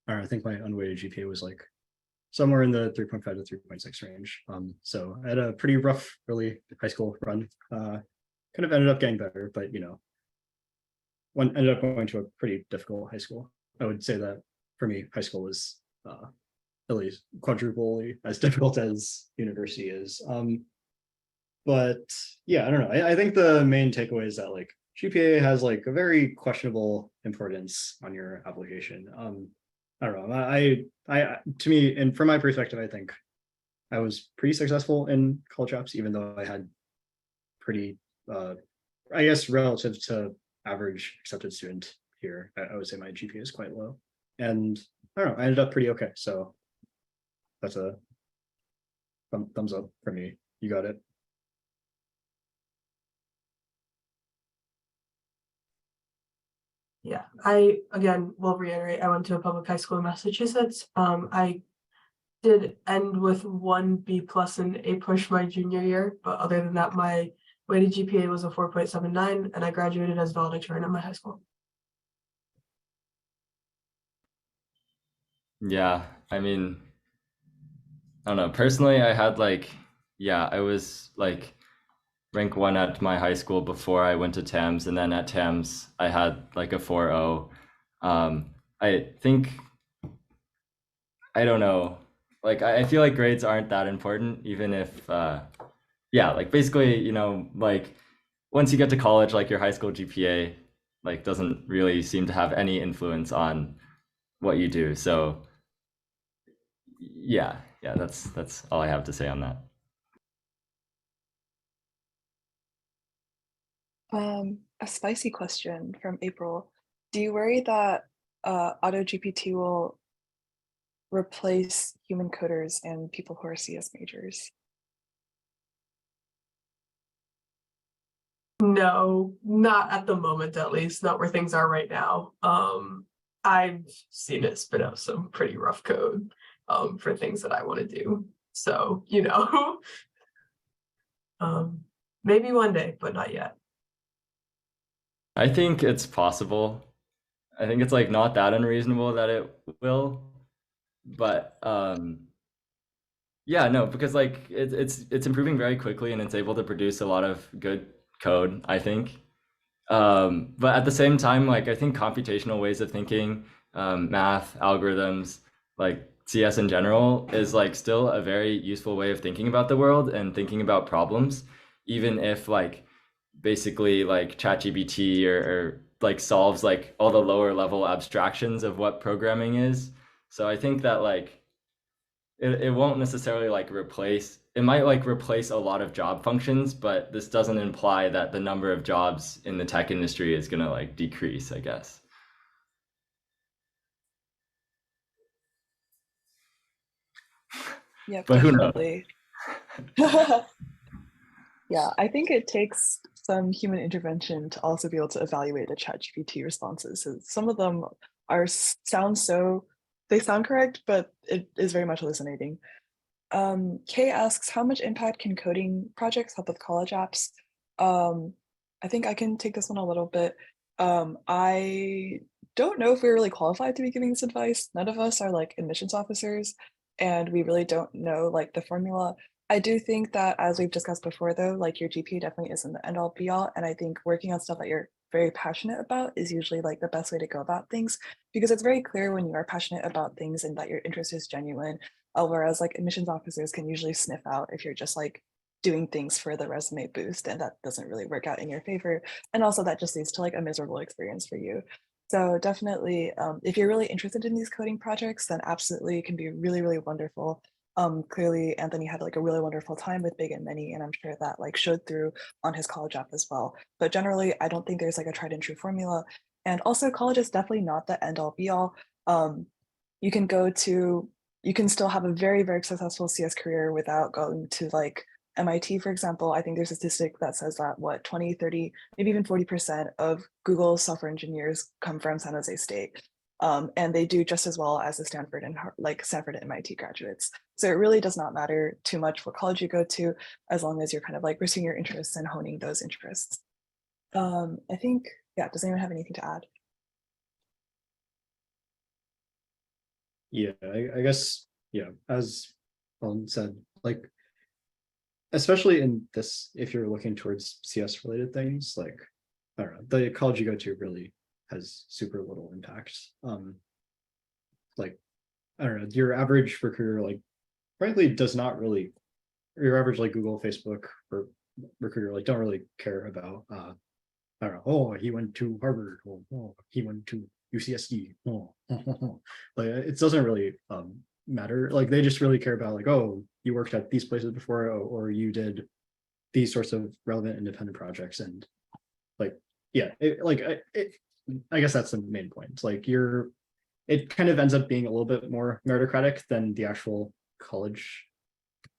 know, I think my unweighted GPA was like somewhere in the 3.5 to 3.6 range. So I had a pretty rough early high school run. Kind of ended up getting better, but one ended up going to a pretty difficult high school. I would say that for me, high school was at least quadruply as difficult as university is. But yeah, I don't know. I think the main takeaway is that like GPA has like a very questionable importance on your application. I don't know. I to me, and from my perspective, I think I was pretty successful in college apps, even though I had pretty, I guess, relative to average accepted student here, I would say my GPA is quite low, and I don't know, I ended up pretty okay. So that's a thumbs up for me. You got it. Yeah, I again will reiterate, I went to a public high school in Massachusetts. I did end with 1 B+ and A push my junior year, but other than that, my weighted GPA was a 4.79, and I graduated as valedictorian at my high school. Yeah, I mean, I don't know. Personally, I had like, yeah, I was like rank 1 at my high school before I went to TAMS, and then at TAMS I had like a 4.0. I think, I don't know, like I feel like grades aren't that important, even if yeah, like basically, you know, like once you get to college, like your high school GPA like doesn't really seem to have any influence on what you do. So yeah, that's all I have to say on that. A spicy question from April. Do you worry that Auto GPT will replace human coders and people who are CS majors? No, not at the moment, at least, not where things are right now. I've seen it spit out some pretty rough code for things that I want to do. So, you know, maybe one day, but not yet. I think it's possible. I think it's like not that unreasonable that it will, but yeah, no, because like it's improving very quickly and it's able to produce a lot of good code, I think. But at the same time, like I think computational ways of thinking, math, algorithms, like CS in general is like still a very useful way of thinking about the world and thinking about problems, even if like basically like ChatGPT or like solves like all the lower level abstractions of what programming is. So I think that like it won't necessarily like replace, it might like replace a lot of job functions, but this doesn't imply that the number of jobs in the tech industry is gonna like decrease, I guess. Yep, But who knows? definitely. Yeah, I think it takes some human intervention to also be able to evaluate the ChatGPT responses. So some of them are they sound correct, but it is very much hallucinating. Kay asks, how much impact can coding projects help with college apps? I think I can take this one a little bit. I don't know if we're really qualified to be giving this advice. None of us are like admissions officers, and we really don't know like the formula. I do think that, as we've discussed before, though, like your GPA definitely isn't the end all be all. And I think working on stuff that you're very passionate about is usually like the best way to go about things, because it's very clear when you are passionate about things and that your interest is genuine. Whereas like admissions officers can usually sniff out if you're just like doing things for the resume boost, and that doesn't really work out in your favor. And also that just leads to like a miserable experience for you. So definitely, if you're really interested in these coding projects, then absolutely it can be really, really wonderful. Clearly Anthony had like a really wonderful time with Big and Mini, and I'm sure that like showed through on his college app as well. But generally, I don't think there's like a tried and true formula. And also college is definitely not the end all be all. You can you can still have a very, very successful CS career without going to like MIT, for example. I think there's a statistic that says that what 20, 30, maybe even 40% of Google software engineers come from San Jose State. And they do just as well as the Stanford and MIT graduates. So it really does not matter too much what college you go to, as long as you're kind of like pursuing your interests and honing those interests. I think, yeah, does anyone have anything to add? Yeah, I guess, yeah, as said, like, especially in this, if you're looking towards CS related things, like, I don't know, the college you go to really has super little impact. Like, I don't know, your average recruiter, like, frankly, does not really, your average like Google, Facebook, or recruiter, like, don't really care about, I don't know, oh, he went to Harvard, or oh, he went to UCSD. Oh, like it doesn't really matter. Like they just really care about like, oh, you worked at these places before, or you did these sorts of relevant independent projects, and like yeah, I guess that's the main point. It's like it kind of ends up being a little bit more meritocratic than the actual college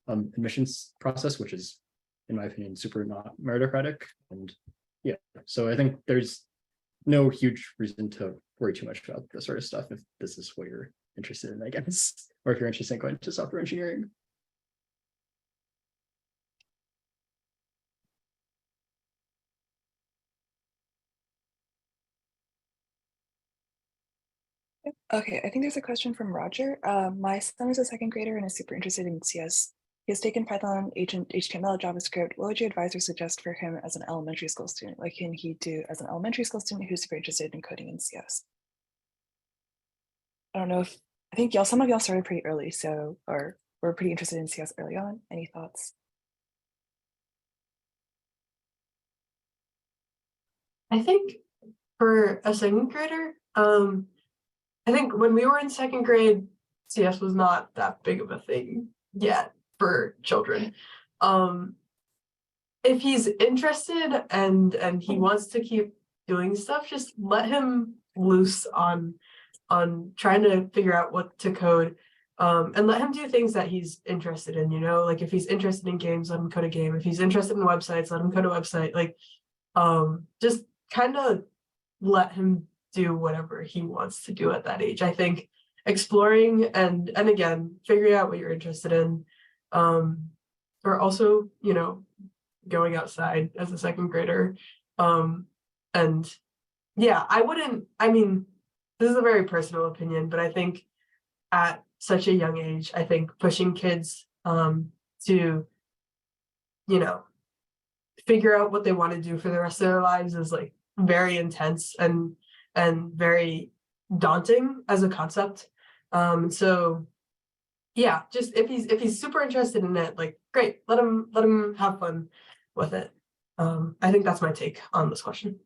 admissions process, which is, in my opinion, super not meritocratic. And yeah, so I think there's no huge reason to worry too much about this sort of stuff if this is what you're interested in, I guess, or if you're interested in going to software engineering. Okay, I think there's a question from Roger. My son is a second grader and is super interested in CS. He has taken Python, HTML, JavaScript. What would you advise or suggest for him as an elementary school student? What can he do as an elementary school student who's super interested in coding in CS? I don't know if, I think some of y'all started pretty early, so, or were pretty interested in CS early on. Any thoughts? I think for a second grader, I think when we were in second grade, CS was not that big of a thing yet for children. If he's interested and he wants to keep doing stuff, just let him loose on trying to figure out what to code, and let him do things that he's interested in, you know, like if he's interested in games, let him code a game. If he's interested in websites, let him code a website. Like just kind of let him do whatever he wants to do at that age. I think exploring and again figuring out what you're interested in, or also, you know, going outside as a second grader, and yeah, I mean, this is a very personal opinion, but I think at such a young age, I think pushing kids to, you know, figure out what they want to do for the rest of their lives is like very intense and very daunting as a concept. So yeah, just if he's super interested in it, like great, let him have fun with it. I think that's my take on this question.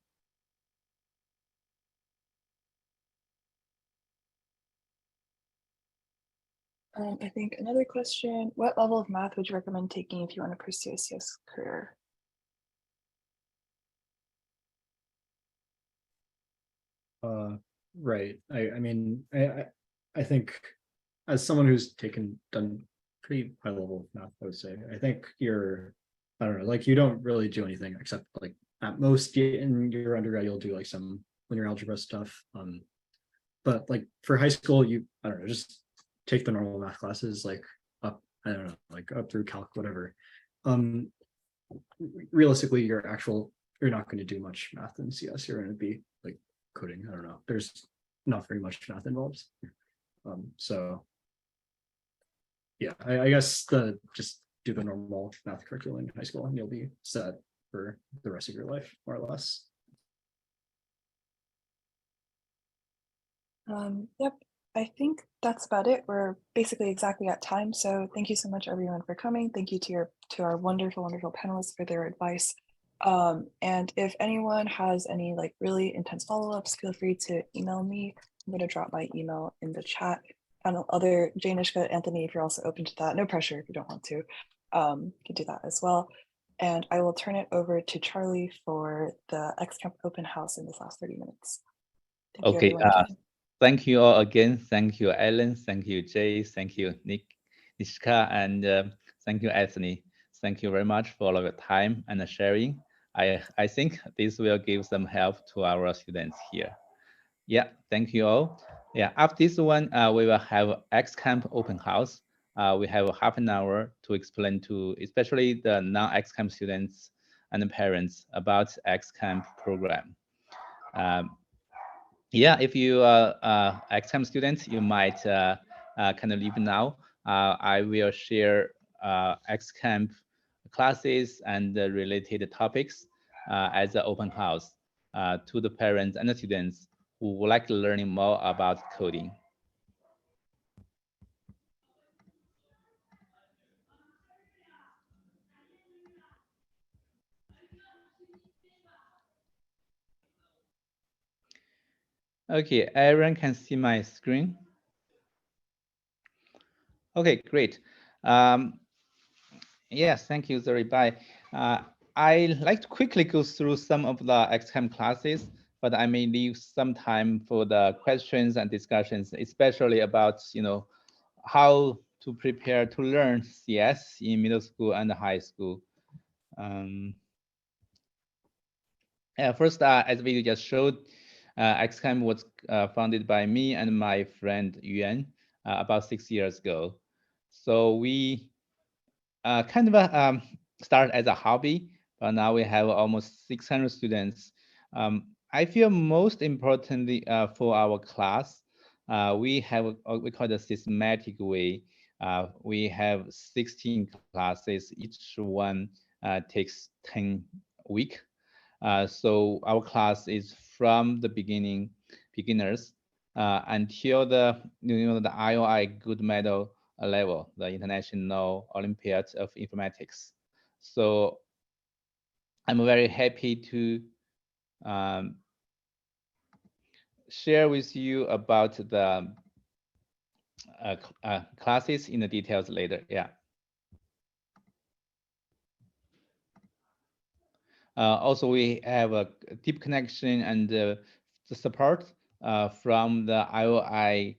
I think another question, what level of math would you recommend taking if you want to pursue a CS career? Right. I mean, I think as someone who's done pretty high level math, I would say, I think I don't know, like you don't really do anything except like at most in your undergrad, you'll do like some linear algebra stuff. But like for high school, I don't know, just take the normal math classes like up, I don't know, like up through calc, whatever. Realistically, you're not going to do much math in CS. You're going to be like coding. I don't know. There's not very much math involved. So yeah, I guess just do the normal math curriculum in high school and you'll be set for the rest of your life, more or less. Yep, I think that's about it. We're basically exactly at time. So thank you so much everyone for coming. Thank you to our wonderful, wonderful panelists for their advice. And if anyone has any like really intense follow-ups, feel free to email me. I'm going to drop my email in the chat. And other Jay, Nishka, Anthony, if you're also open to that, no pressure if you don't want to, you can do that as well. And I will turn it over to Charlie for the XCamp open house in this last 30 minutes. Thank you, Okay, everyone. thank you all again. Thank you, Ellen. Thank you, Jay. Thank you, Nishka, and thank you, Anthony. Thank you very much for all of your time and sharing. I think this will give some help to our students here. Yeah, thank you all. Yeah, after this one, we will have XCamp open house. We have half an hour to explain to especially the non-XCamp students and the parents about XCamp program. Yeah, if you are XCamp students, you might kind of leave now. I will share XCamp classes and the related topics as an open house to the parents and the students who would like to learn more about coding. Okay, everyone can see my screen. Okay, great. Yes, thank you, Zoribai. I like to quickly go through some of the XCAM classes, but I may leave some time for the questions and discussions, especially about how to prepare to learn CS in middle school and high school. First, as we just showed, XCAM was founded by me and my friend Yuan about 6 years ago. So we kind of started as a hobby, but now we have almost 600 students. I feel most importantly for our class, we have what we call the systematic way. We have 16 classes, each one takes 10 weeks. So our class is from the beginners until the the IOI good medal level, the International Olympiad of Informatics. So I'm very happy to share with you about the classes in the details later. Yeah. Also, we have a deep connection and the support from the IOI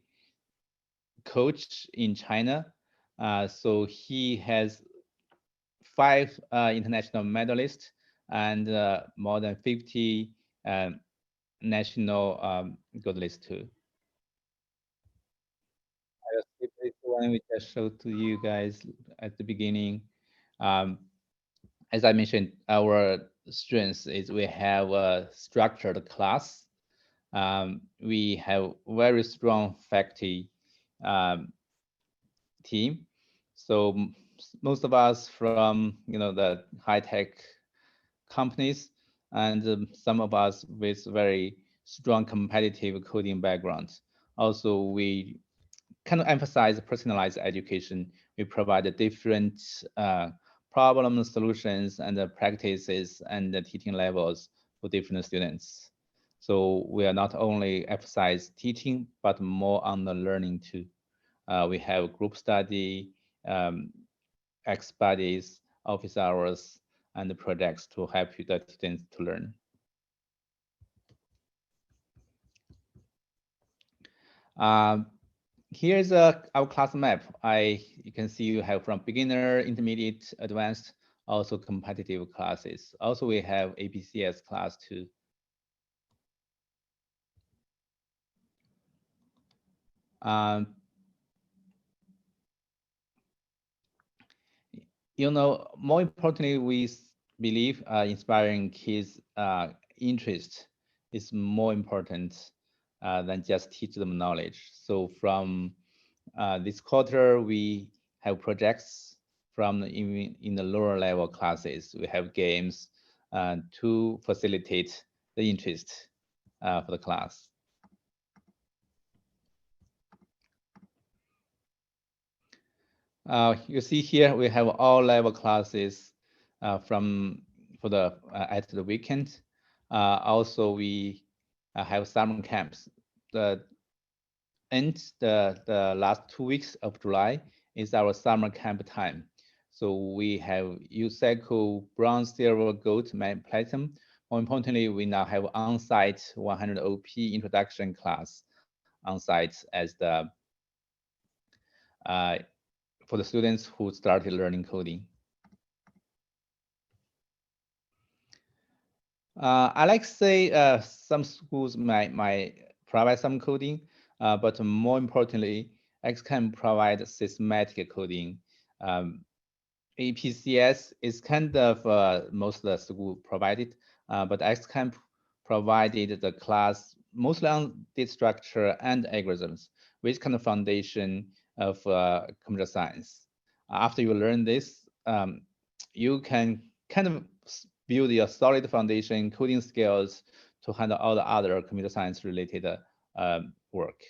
coach in China. So he has 5 international medalists and more than 50 national gold list too. This one we just showed to you guys at the beginning. As I mentioned, our strength is we have a structured class. We have very strong faculty team. So most of us from the high-tech companies, and some of us with very strong competitive coding backgrounds. Also, we kind of emphasize personalized education. We provide different problem solutions and practices and the teaching levels for different students. So we are not only emphasize teaching, but more on the learning too. We have group study, X buddies, office hours, and the projects to help you the students to learn. Here's our class map. You can see you have from beginner, intermediate, advanced, also competitive classes. Also, we have APCS class too. More importantly, we believe inspiring kids' interest is more important than just teach them knowledge. So from this quarter, we have projects from in the lower level classes. We have games to facilitate the interest for the class. You see here we have all level classes at the weekend. Also, we have summer camps. The last 2 weeks of July is our summer camp time. So we have youth cycle, bronze, silver, gold, platinum. More importantly, we now have on-site 100 OP introduction class on-site as the for the students who started learning coding. I like to say some schools might provide some coding, but more importantly, XCAM provides systematic coding. APCS is kind of most of the school provided, but XCAM provided the class mostly on data structure and algorithms, which kind of foundation of computer science. After you learn this, you can kind of build a solid foundation, coding skills to handle all the other computer science related work.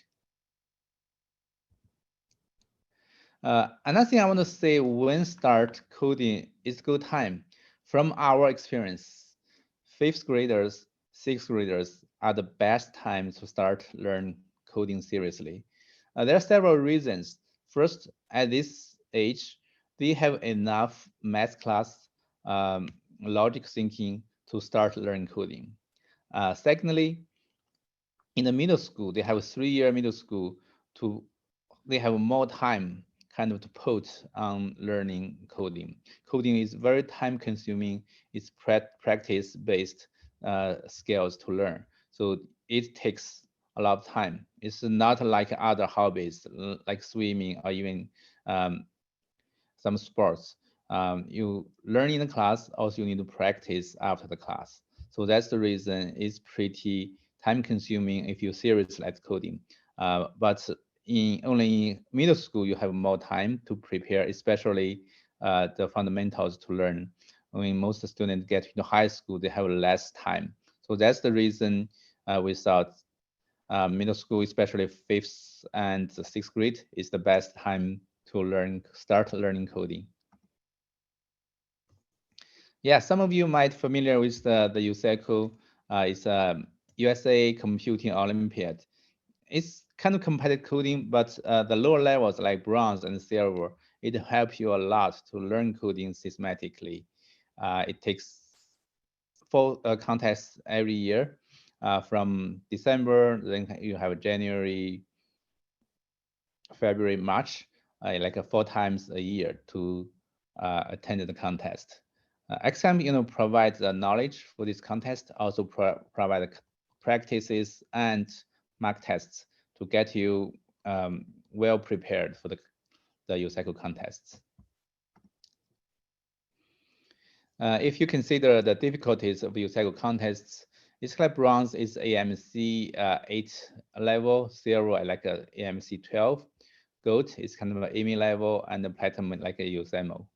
Another thing I want to say, when start coding is good time. From our experience, 5th graders, 6th graders, are the best times to start learn coding seriously? There are several reasons. First, at this age, they have enough math class, logic thinking to start learning coding. Secondly, in the middle school, they have a 3-year middle school they have more time kind of to put on learning coding. Coding is very time consuming. It's practice based skills to learn. So it takes a lot of time. It's not like other hobbies like swimming or even some sports. You learn in the class, also you need to practice after the class. So that's the reason it's pretty time consuming if you seriously like coding. But only in middle school, you have more time to prepare, especially the fundamentals to learn. When most students get into high school, they have less time. So that's the reason we thought middle school, especially 5th and 6th grade, is the best time to start learning coding. Yeah, some of you might familiar with the USACO. It's a USA Computing Olympiad. It's kind of competitive coding, but the lower levels like bronze and silver, it helps you a lot to learn coding systematically. It takes 4 contests every year from December, then you have January, February, March, like 4 times a year to attend the contest. XCamp, provides the knowledge for this contest, also provide practices and mock tests to get you well prepared for the USACO contests. If you consider the difficulties of USACO contests, it's like bronze is AMC 8 level, silver like a AMC 12, gold is kind of an AMI level, and the platinum like a USMO.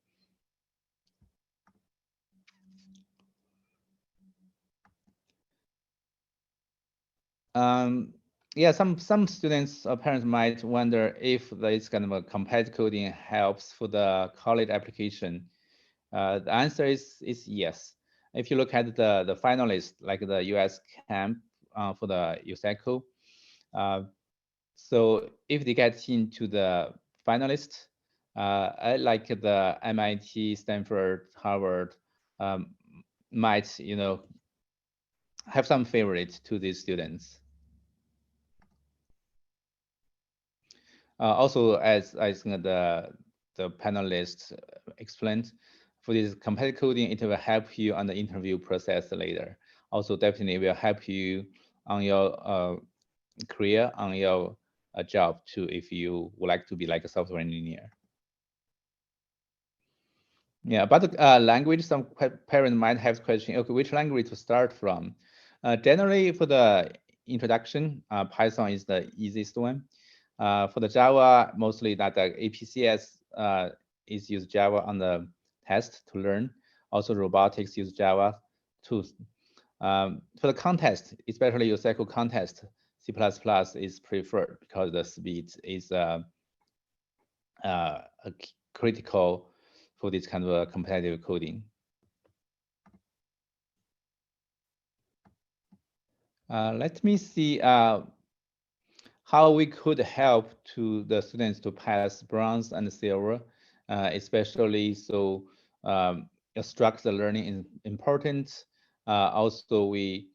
Yeah, some students or parents might wonder if this kind of a competitive coding helps for the college application. The answer is yes. If you look at the finalists, like the US camp for the USACO, so if they get into the finalist, like the MIT, Stanford, Harvard, might have some favorite to these students. Also, as I think the panelists explained, for this competitive coding, it will help you on the interview process later. Also, definitely will help you on your career, on your job too, if you would like to be like a software engineer. Yeah, but language, some parents might have question, okay, which language to start from? Generally, for the introduction, Python is the easiest one. For the Java, mostly that the APCS is use Java on the test to learn. Also, robotics use Java too. For the contest, especially your cycle contest, C++ is preferred because the speed is critical for this kind of competitive coding. Let me see how we could help to the students to pass bronze and silver, especially so structured learning is important. Also, we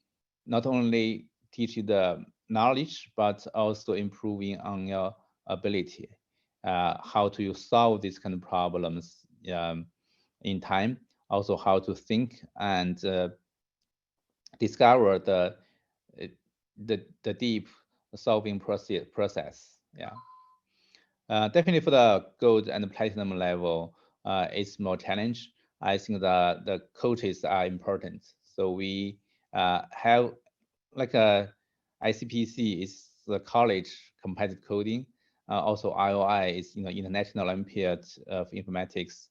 not only teach you the knowledge, but also improving on your ability, how to solve these kind of problems in time, also how to think and discover the deep solving process. Yeah, definitely for the gold and platinum level, it's more challenge. I think the coaches are important. So we have like a ICPC is the college competitive coding. Also IOI is International Olympiad of Informatics.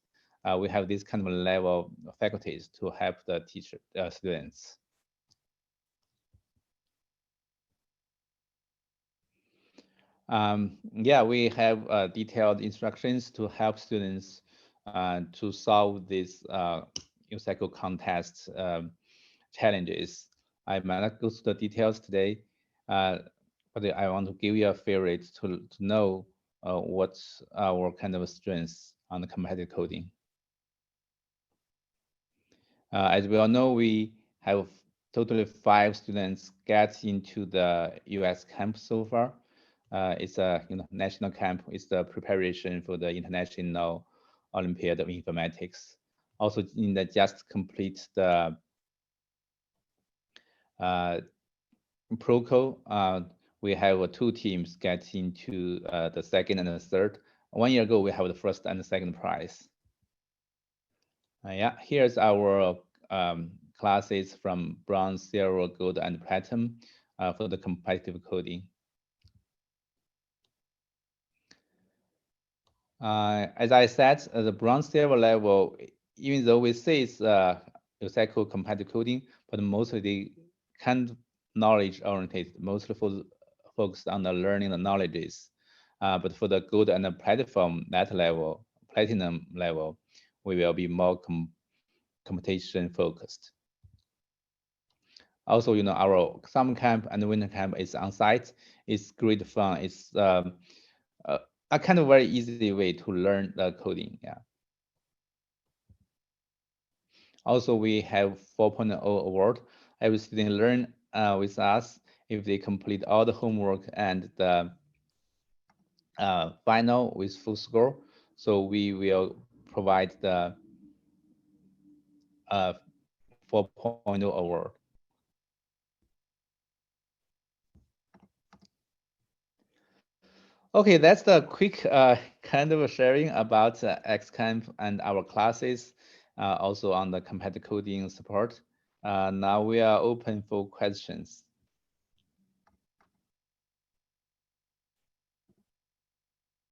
We have this kind of level of faculties to help the teacher students. Yeah, we have detailed instructions to help students to solve these USACO contest challenges. I might not go through the details today, but I want to give you a favorite to know what's our kind of strengths on the competitive coding. As we all know, we have totally 5 students get into the US camp so far. It's a national camp. It's the preparation for the International Olympiad of Informatics. Also, in the just complete the Proco, we have 2 teams get into the second and the third. 1 year ago, we have the first and the second prize. Yeah, here's our classes from bronze, silver, gold, and platinum for the competitive coding. As I said, the bronze, silver level, even though we say it's cycle competitive coding, but mostly kind of knowledge oriented, mostly focused on the learning the knowledges. But for the gold and the platform, that level, platinum level, we will be more competition focused. Also, our summer camp and winter camp is on site. It's great fun. It's a kind of very easy way to learn the coding. Yeah. Also, we have 4.0 award. Every student learn with us if they complete all the homework and the final with full score. So we will provide the 4.0 award. Okay, that's the quick kind of sharing about XCamp and our classes, also on the competitive coding support. Now we are open for questions.